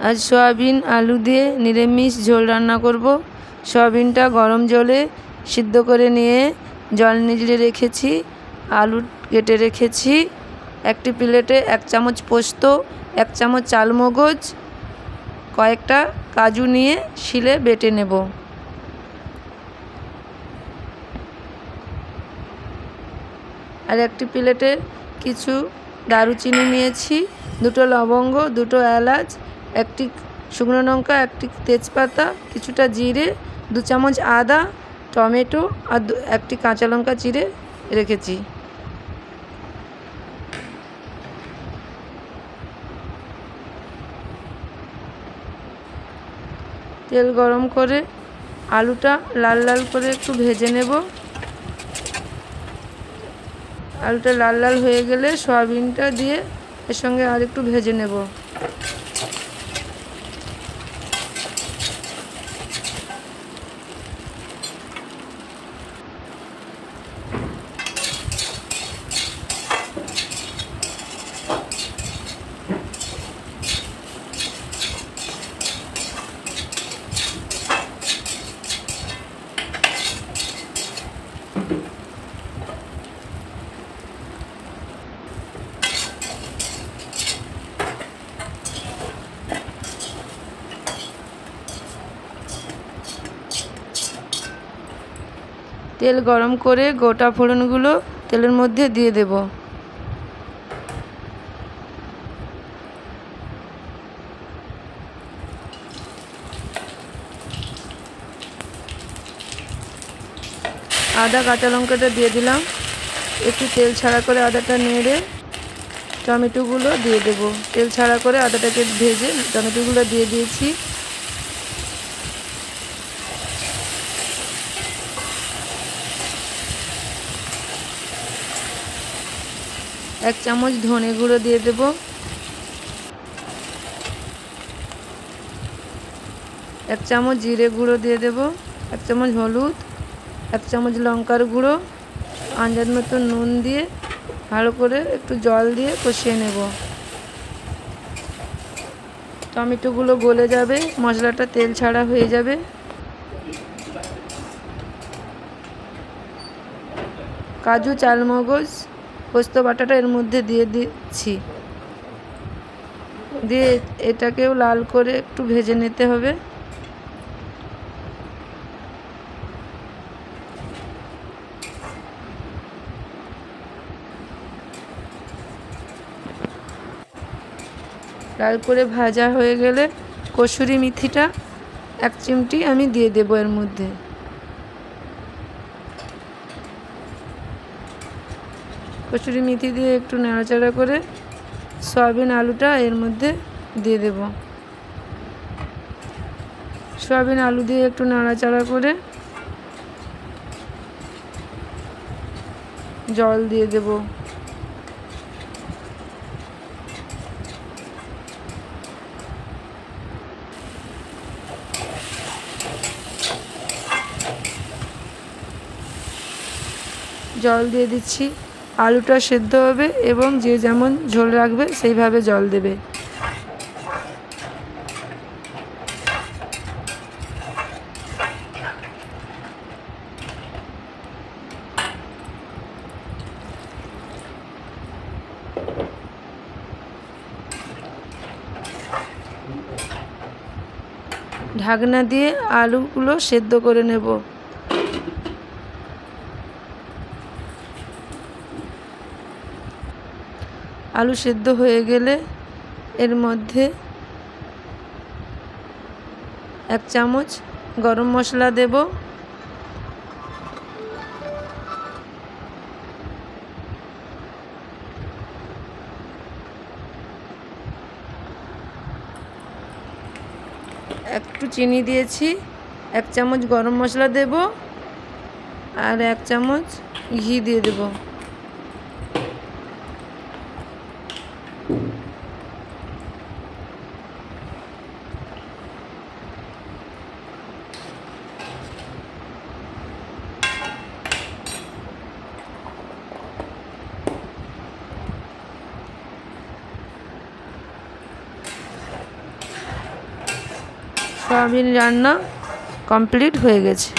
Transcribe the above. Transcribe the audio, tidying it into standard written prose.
আজ সয়াবিন আলু দিয়ে নিরামিষ ঝোল রান্না করব। সয়াবিনটা গরম জলে সিদ্ধ করে নিয়ে জল নিগড়ে রেখেছি। আলু কেটে রেখেছি। একটি প্লেটে 1 চামচ পোস্ত, 1 চামচ চালমগজ, কয়েকটা কাজু নিয়ে শিলে বেটে নেব। আর একটি প্লেটে কিছু দারুচিনি নিয়েছি, 2টো লবঙ্গ, 2টো এলাচ, 1টি শুকনো লঙ্কা, 1টি তেজপাতা, কিছুটা জিরে, 2 চামচ আদা, টমেটো আর 1টি কাঁচা লঙ্কা চিড়ে রেখেছি। তেল গরম করে আলুটা লাল লাল করে একটু ভেজে নেব। আলুটা লাল লাল হয়ে গেলে সয়াবিনটা দিয়ে এর সঙ্গে আর একটু ভেজে নেব। তেল গরম করে গোটা ফোড়নগুলো তেলের মধ্যে দিয়ে দেব। আদা কাঁচা লঙ্কাটা দিয়ে দিলাম। একটু তেল ছাড়া করে আদাটা নেড়ে টমেটোগুলো দিয়ে দেব। তেল ছাড়া করে আদাটাকে ভেজে টমেটোগুলো দিয়ে দিয়েছি। এক চামচ ধনে গুঁড়ো দিয়ে দেব। 1 চামচ জিরে গুঁড়ো দিয়ে দেব। 1 চামচ হলুদ, 1 চামচ লঙ্কার গুঁড়ো, আন্দাজ মতো নুন দিয়ে ভালো করে একটু জল দিয়ে কষিয়ে নেব। টমেটোগুলো গলে যাবে, মশলাটা তেল ছাড়া হয়ে যাবে। কাজু, চালমগজ, পোস্ত বাটাটা এর মধ্যে দিয়ে দিচ্ছি। দিয়ে এটাকেও লাল করে একটু ভেজে নিতে হবে। লাল করে ভাজা হয়ে গেলে কসুরি মেথিটা 1 চিমটি আমি দিয়ে দেব এর মধ্যে। কসুরি মেথি দিয়ে একটু নাড়াচাড়া করে সয়াবিন আলুটা এর মধ্যে দিয়ে দেব। সয়াবিন আলু দিয়ে একটু নাড়াচাড়া করে জল দিয়ে দেব। জল দিয়ে দিচ্ছি। আলুটা সেদ্ধ হবে এবং যে যেমন ঝোল রাখবে সেইভাবে জল দেবে। ঢাকনা দিয়ে আলুগুলো সেদ্ধ করে নেব। আলু সেদ্ধ হয়ে গেলে এর মধ্যে 1 চামচ গরম মশলা দেব। একটু চিনি দিয়েছি। 1 চামচ গরম মশলা দেব আর 1 চামচ ঘি দিয়ে দেব। সয়াবিন রান্না কমপ্লিট হয়ে গেছে।